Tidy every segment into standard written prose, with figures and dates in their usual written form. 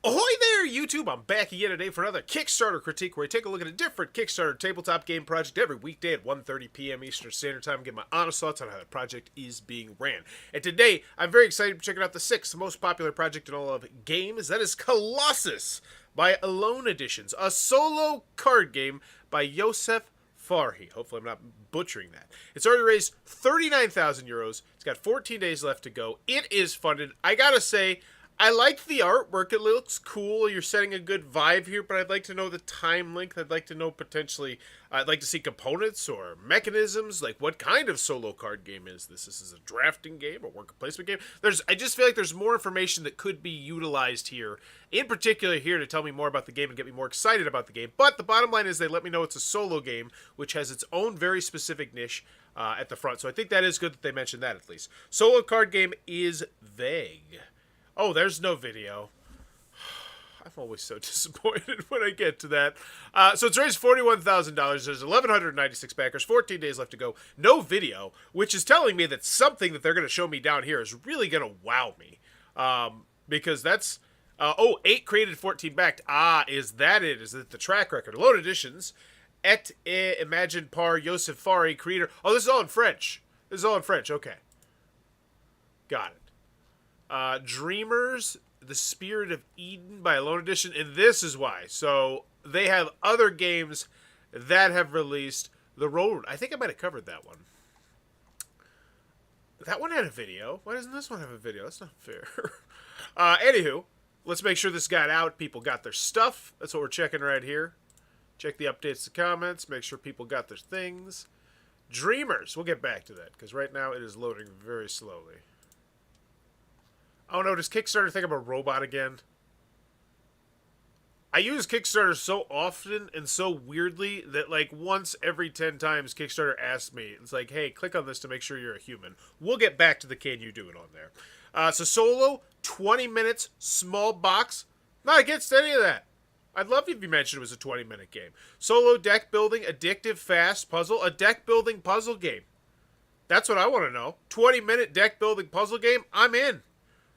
Ahoy there, YouTube! I'm back again today for another Kickstarter critique where I take a look at a different Kickstarter tabletop game project every weekday at 1:30 p.m. Eastern Standard Time and give my honest thoughts on how the project is being ran. And today, I'm very excited to check out the sixth most popular project in all of games. That is Colossus by Alone Editions, a solo card game by Josef Farhi. Hopefully I'm not butchering that. It's already raised 39,000 euros. It's got 14 days left to go. It is funded. I gotta say, I like the artwork. It looks cool. You're setting a good vibe here, but I'd like to know the time length. I'd like to know potentially, I'd like to see components or mechanisms. Like, what kind of solo card game is this? This is a drafting game or worker placement game? I just feel like there's more information that could be utilized here, in particular here, to tell me more about the game and get me more excited about the game. But the bottom line is they let me know it's a solo game, which has its own very specific niche at the front. So I think that is good that they mentioned that at least. Solo card game is vague. Oh, there's no video. I'm always so disappointed when I get to that. So it's raised $41,000. There's 1,196 backers, 14 days left to go. No video, which is telling me that something that they're going to show me down here is really going to wow me. Because that's... 8 created, 14 backed. Is that it? Is it the track record? Alone Editions. Imagine par Josef Farhi, creator. Oh, this is all in French. This is all in French. Okay. Got it. Dreamers, The Spirit of Eden by Alone Edition, and this is why. So they have other games that have released. The Road. I think I might have covered that one. That one had a video. Why doesn't this one have a video? That's not fair. Anywho, let's make sure this got out. People got their stuff. That's what we're checking right here. Check the updates, the comments. Make sure people got their things. Dreamers. We'll get back to that, because right now it is loading very slowly. Oh no, does Kickstarter think I'm a robot again? I use Kickstarter so often and so weirdly that like once every 10 times Kickstarter asks me, it's like, hey, click on this to make sure you're a human. We'll get back to the can you do it on there. So solo, 20 minutes, small box. Not against any of that. I'd love if you mentioned it was a 20-minute game. Solo, deck building, addictive, fast, puzzle. A deck building puzzle game. That's what I want to know. 20-minute deck building puzzle game? I'm in.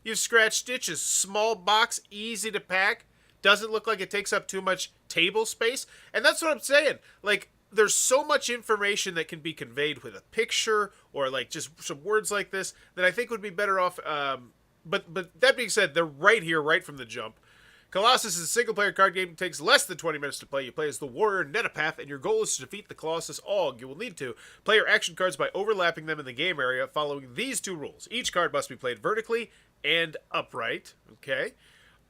You've scratched stitches. Small box, easy to pack. Doesn't look like it takes up too much table space. And that's what I'm saying. Like, there's so much information that can be conveyed with a picture or, like, just some words like this that I think would be better off. But that being said, they're right here, right from the jump. Colossus is a single-player card game that takes less than 20 minutes to play. You play as the warrior Nethopha, and your goal is to defeat the Colossus Og. You will need to play your action cards by overlapping them in the game area, following these two rules. Each card must be played vertically and upright. Okay.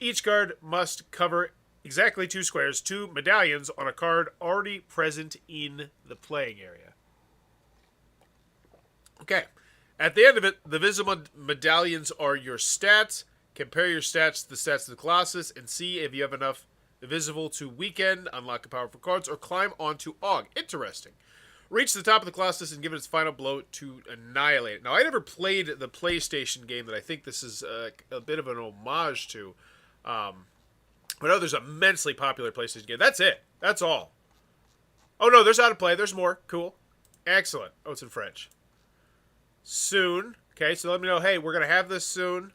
Each card must cover exactly 2 squares, 2 medallions on a card already present in the playing area. Okay. At the end of it, the visible medallions are your stats. Compare your stats to the stats of the Colossus and see if you have enough visible to weaken, unlock powerful cards, or climb onto Og. Interesting. Reach the top of the Colossus and give it its final blow to annihilate it. Now, I never played the PlayStation game that I think this is a bit of an homage to. But I know there's an immensely popular PlayStation game. That's it. That's all. Oh, no, there's how to play. There's more. Cool. Excellent. Oh, it's in French. Soon. Okay, so let me know, hey, we're going to have this soon.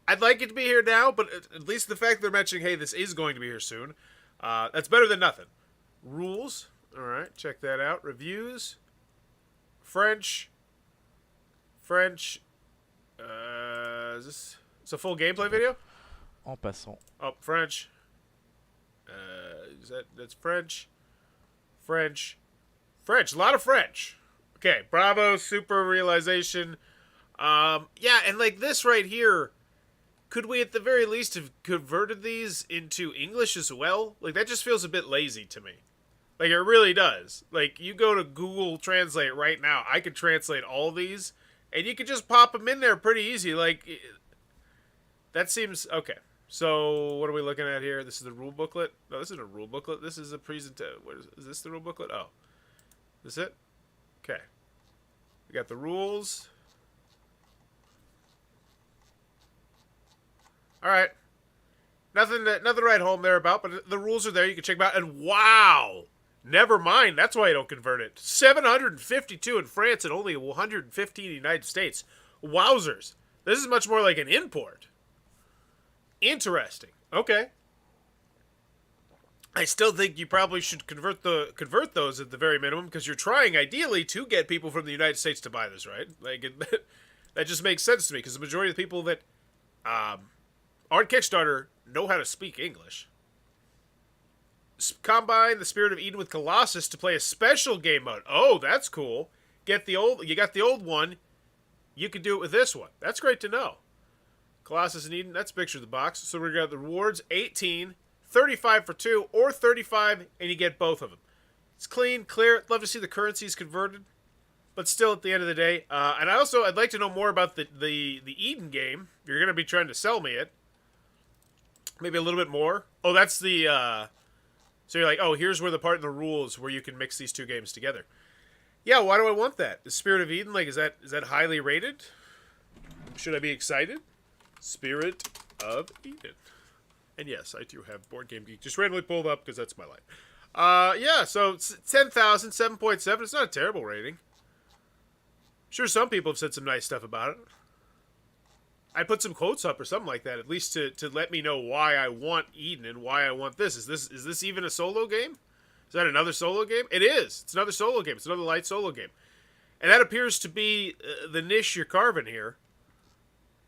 I'd like it to be here now, but at least the fact they're mentioning, hey, this is going to be here soon, that's better than nothing. Rules. All right, check that out. Reviews. French. Is this... It's a full gameplay video? En passant. Oh, French. That's French. French. A lot of French. Okay, bravo, super realization. Yeah, and like this right here... Could we at the very least have converted these into English as well? Like, that just feels a bit lazy to me. Like, it really does. Like, you go to Google Translate right now. I could translate all these, and you could just pop them in there pretty easy. Like, that seems... Okay. So, what are we looking at here? This is the rule booklet? No, this isn't a rule booklet. This is a presentation. Is this the rule booklet? Oh. Is this it? Okay. We got the rules... All right. Nothing to write home there about, but the rules are there. You can check them out. And wow! Never mind. That's why you don't convert it. 752 in France and only 115 in the United States. Wowzers. This is much more like an import. Interesting. Okay. I still think you probably should convert those at the very minimum, because you're trying ideally to get people from the United States to buy this, right? Like that just makes sense to me, because the majority of the people that on Kickstarter know how to speak English. Combine the Spirit of Eden with Colossus to play a special game mode. Oh, that's cool. You got the old one. You could do it with this one. That's great to know. Colossus and Eden, that's a picture of the box. So we got the rewards, 18, 35 for 2, or 35, and you get both of them. It's clean, clear. Love to see the currencies converted. But still, at the end of the day, and I'd like to know more about the Eden game. If you're going to be trying to sell me it. Maybe a little bit more. Oh, that's the, so you're like, oh, here's where the part in the rules where you can mix these two games together. Yeah, why do I want that? The Spirit of Eden, like, is that highly rated? Should I be excited? Spirit of Eden. And yes, I do have Board Game Geek just randomly pulled up because that's my life. Yeah, so it's 10,000, 7.7. It's not a terrible rating. Sure, some people have said some nice stuff about it. I'd put some quotes up or something like that, at least to let me know why I want Eden and why I want this. Is this even a solo game? Is that another solo game? It is. It's another solo game. It's another light solo game. And that appears to be the niche you're carving here.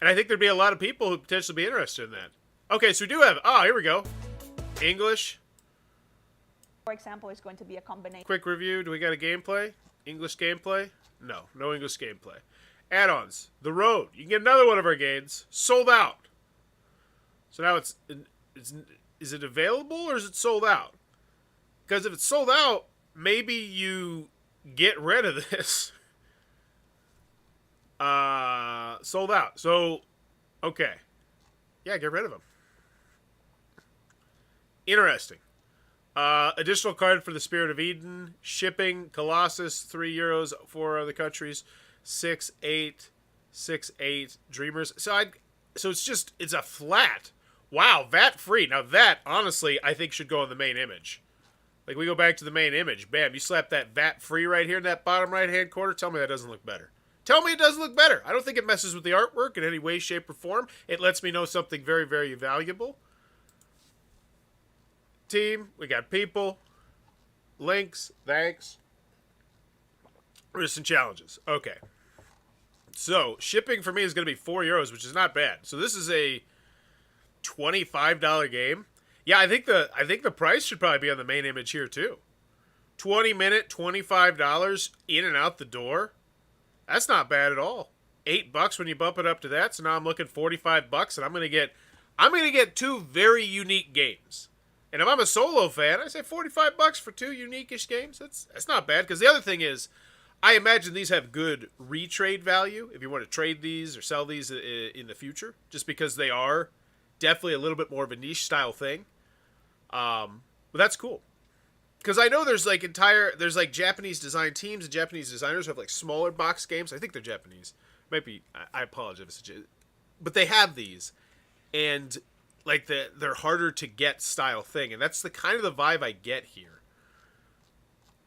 And I think there'd be a lot of people who potentially be interested in that. Okay, so we do have... here we go. English. For example, is going to be a combination. Quick review. Do we got a gameplay? English gameplay? No English gameplay. Add-ons. The Road. You can get another one of our games. Sold out. So now is it available or is it sold out? Because if it's sold out, maybe you get rid of this. Sold out. So, okay. Yeah, get rid of them. Interesting. Additional card for the Spirit of Eden. Shipping. Colossus, €3 for other countries. 6.8. 6.8. Dreamers. So it's a flat. Wow, VAT free. Now that, honestly, I think should go on the main image. Like, we go back to the main image. Bam, you slap that VAT free right here in that bottom right-hand corner. Tell me that doesn't look better. Tell me it doesn't look better. I don't think it messes with the artwork in any way, shape, or form. It lets me know something very, very valuable. Team, we got people. Links, thanks. Risks and challenges. Okay. So, shipping for me is going to be €4, which is not bad. So this is a $25 game. Yeah, I think the price should probably be on the main image here too. 20-minute, $25 in and out the door. That's not bad at all. $8 when you bump it up to that. So now I'm looking $45, and I'm gonna get two very unique games. And if I'm a solo fan, I say $45 for two unique-ish games. That's not bad. Because the other thing is, I imagine these have good retrade value if you want to trade these or sell these in the future. Just because they are definitely a little bit more of a niche style thing. But that's cool. Because I know there's like Japanese design teams and Japanese designers who have like smaller box games. I think they're Japanese. Might be, I apologize. But they have these. And like they're harder to get style thing. And that's the kind of the vibe I get here.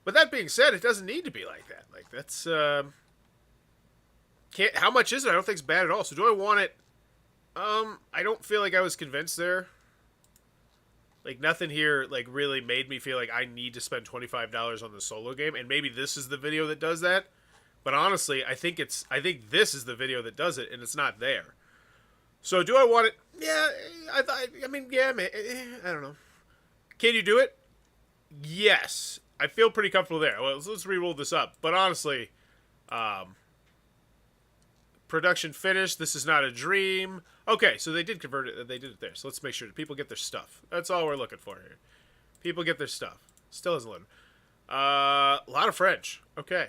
But that being said, it doesn't need to be like that. Like that's, how much is it? I don't think it's bad at all. So do I want it? I don't feel like I was convinced there. Like, nothing here, like, really made me feel like I need to spend $25 on the solo game. And maybe this is the video that does that. But honestly, I think this is the video that does it, and it's not there. So, do I want it? Yeah, I mean, yeah, I don't know. Can you do it? Yes. I feel pretty comfortable there. Well, let's re-roll this up. But honestly, production finished. This is not a dream. Okay, so they did convert it. They did it there. So let's make sure that people get their stuff. That's all we're looking for here. People get their stuff. Still hasn't loaded. A lot of French. Okay.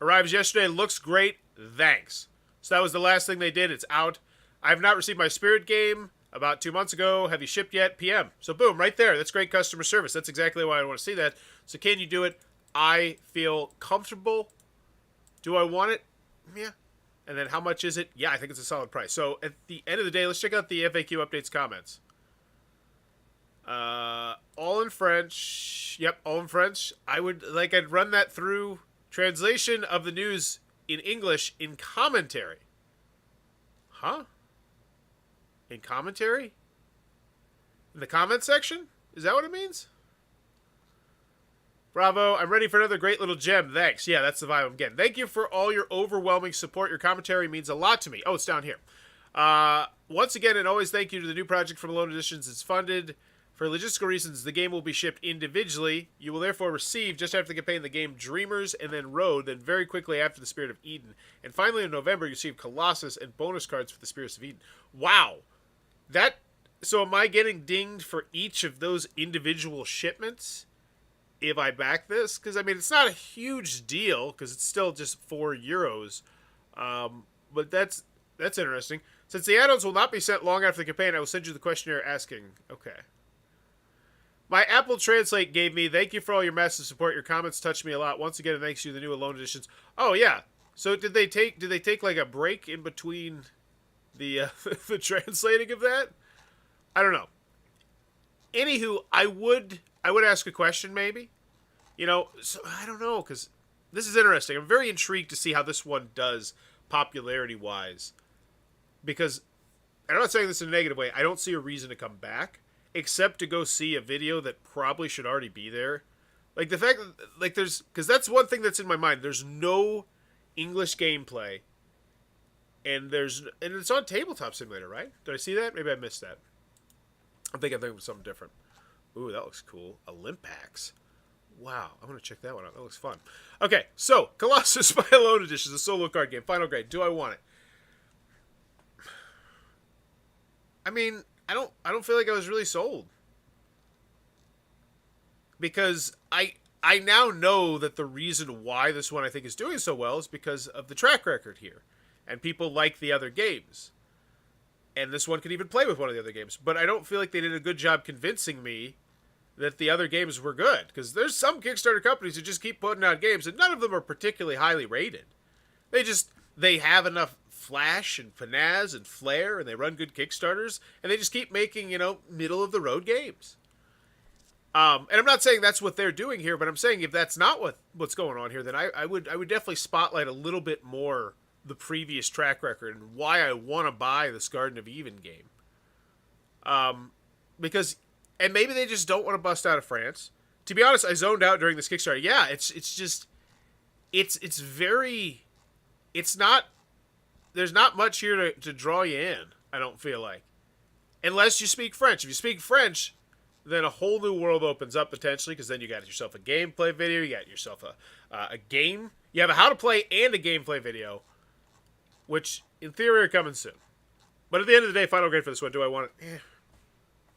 Arrives yesterday. Looks great. Thanks. So that was the last thing they did. It's out. I have not received my Spirit game about 2 months ago. Have you shipped yet? PM. So boom, right there. That's great customer service. That's exactly why I want to see that. So can you do it? I feel comfortable. Do I want it? Yeah. And then how much is it? Yeah, I think it's a solid price. So at the end of the day, let's check out the FAQ updates comments. All in French. Yep, all in French. I'd run that through translation of the news in English in commentary. Huh? In commentary? In the comment section? Is that what it means? Bravo. I'm ready for another great little gem. Thanks. Yeah, that's the vibe I'm getting. Thank you for all your overwhelming support. Your commentary means a lot to me. Oh, it's down here. Once again, and always thank you to the new project from Alone Editions. It's funded. For logistical reasons, the game will be shipped individually. You will therefore receive, just after the campaign, the game Dreamers and then Road, then very quickly after the Spirit of Eden. And finally in November, you receive Colossus and bonus cards for the Spirits of Eden. Wow. So am I getting dinged for each of those individual shipments if I back this? Because, I mean, it's not a huge deal because it's still just €4. But that's interesting. Since the add-ons will not be sent long after the campaign, I will send you the questionnaire asking. Okay. My Apple Translate gave me, thank you for all your massive support. Your comments touched me a lot. Once again, thanks to the new Alone Editions. Oh, yeah. So did they take like a break in between the the translating of that? I don't know. Anywho, I would ask a question maybe. You know, so I don't know, because this is interesting. I'm very intrigued to see how this one does popularity-wise. Because, I'm not saying this in a negative way, I don't see a reason to come back. Except to go see a video that probably should already be there. Like, the fact that, like, because that's one thing that's in my mind. There's no English gameplay. And it's on Tabletop Simulator, right? Did I see that? Maybe I missed that. I'm thinking of something different. Ooh, that looks cool. Olympics. Wow, I'm going to check that one out. That looks fun. Okay, so, Colossus by Alone Edition is a solo card game. Final grade. Do I want it? I mean, I don't feel like I was really sold. Because I now know that the reason why this one I think is doing so well is because of the track record here. And people like the other games. And this one could even play with one of the other games. But I don't feel like they did a good job convincing me that the other games were good. Because there's some Kickstarter companies who just keep putting out games and none of them are particularly highly rated. They have enough flash and pizzazz and flair, and they run good Kickstarters, and they just keep making, middle-of-the-road games. And I'm not saying that's what they're doing here, but I'm saying if that's not what's going on here, then I would definitely spotlight a little bit more the previous track record and why I want to buy this Garden of Eden game. Because, and maybe they just don't want to bust out of France. To be honest, I zoned out during this Kickstarter. Yeah, there's not much here to draw you in, I don't feel like. Unless you speak French. If you speak French, then a whole new world opens up potentially, because then you got yourself a gameplay video, you got yourself a game. You have a how to play and a gameplay video, which in theory are coming soon. But at the end of the day, final grade for this one, do I want it?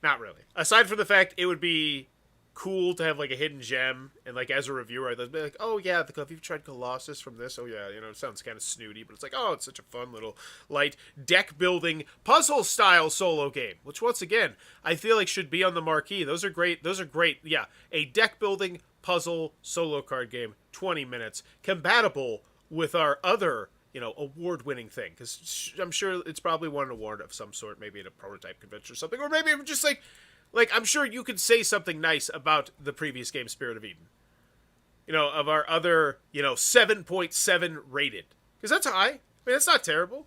Not really. Aside from the fact it would be cool to have like a hidden gem, and like as a reviewer I'd be like, oh yeah, have you tried Colossus from this? Oh yeah, it sounds kind of snooty, but it's like, oh, it's such a fun little light deck building puzzle style solo game, which once again I feel like should be on the marquee. Those are great. Yeah, a deck building puzzle solo card game, 20 minutes, compatible with our other award-winning thing, because I'm sure it's probably won an award of some sort, maybe at a prototype convention or something, or maybe just like I'm sure you could say something nice about the previous game, Spirit of Eden. Of our other, 7.7 rated. Because that's high. I mean, that's not terrible.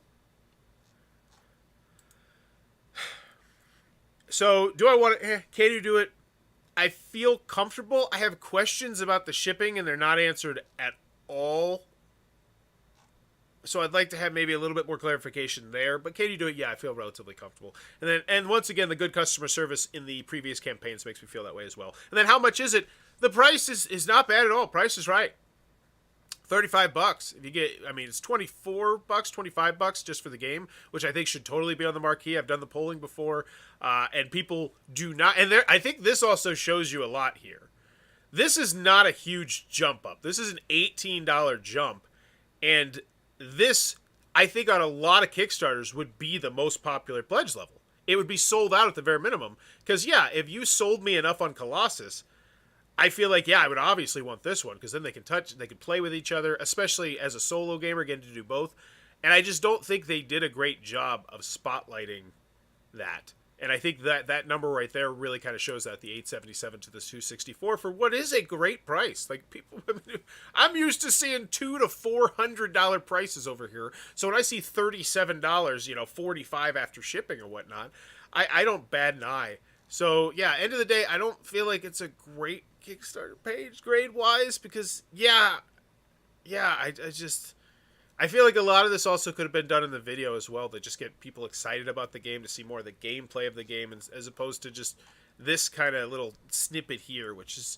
So, do I want to... Can you do it? I feel comfortable. I have questions about the shipping, and they're not answered at all. So I'd like to have maybe a little bit more clarification there. But can you do it? Yeah, I feel relatively comfortable. And once again, the good customer service in the previous campaigns makes me feel that way as well. And then how much is it? The price is not bad at all. Price is right. $35. If you get, it's $24, $25 just for the game, which I think should totally be on the marquee. I've done the polling before, and people do not. And I think this also shows you a lot here. This is not a huge jump up. This is an $18 jump, and this, I think, on a lot of Kickstarters would be the most popular pledge level. It would be sold out at the very minimum. Because, yeah, if you sold me enough on Colossus, I feel like, yeah, I would obviously want this one. Because then they can play with each other, especially as a solo gamer, getting to do both. And I just don't think they did a great job of spotlighting that. And I think that number right there really kind of shows that, the $877 to the $264 for what is a great price. Like, people, I'm used to seeing $200 to $400 prices over here. So when I see $37, $45 after shipping or whatnot, I don't bat an eye. So, yeah, end of the day, I don't feel like it's a great Kickstarter page grade-wise because, I feel like a lot of this also could have been done in the video as well to just get people excited about the game, to see more of the gameplay of the game, as opposed to just this kind of little snippet here, which is,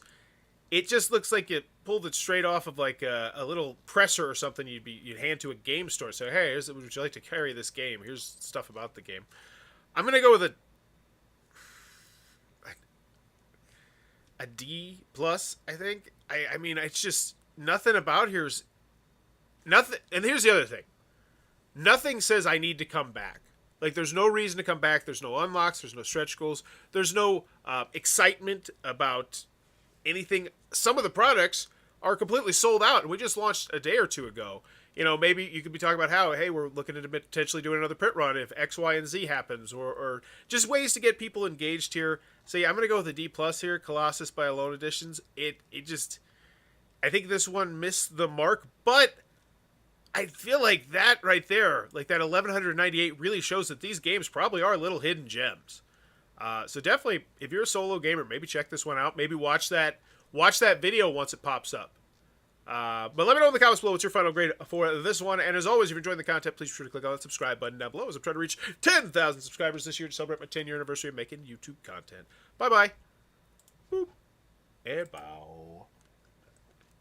it just looks like it pulled it straight off of like a little presser or something you'd hand to a game store. So, hey, would you like to carry this game? Here's stuff about the game. I'm going to go with a D plus, I think. I mean, it's just nothing about here's nothing. And here's the other thing: nothing says I need to come back. Like, there's no reason to come back. There's no unlocks. There's no stretch goals. There's no excitement about anything. Some of the products are completely sold out, and we just launched a day or two ago. You know, maybe you could be talking about how, hey, we're looking at potentially doing another print run if X, Y, and Z happens, or just ways to get people engaged here. So yeah, I'm gonna go with a D plus here. Colossus by Alone Editions. It just, I think this one missed the mark, but I feel like that right there, like that 1198, really shows that these games probably are little hidden gems. So definitely, if you're a solo gamer, maybe check this one out. Maybe watch that video once it pops up. But let me know in the comments below what's your final grade for this one. And as always, if you're enjoying the content, please be sure to click on that subscribe button down below, as I'm trying to reach 10,000 subscribers this year to celebrate my 10-year anniversary of making YouTube content. Bye-bye. Boop. And bow.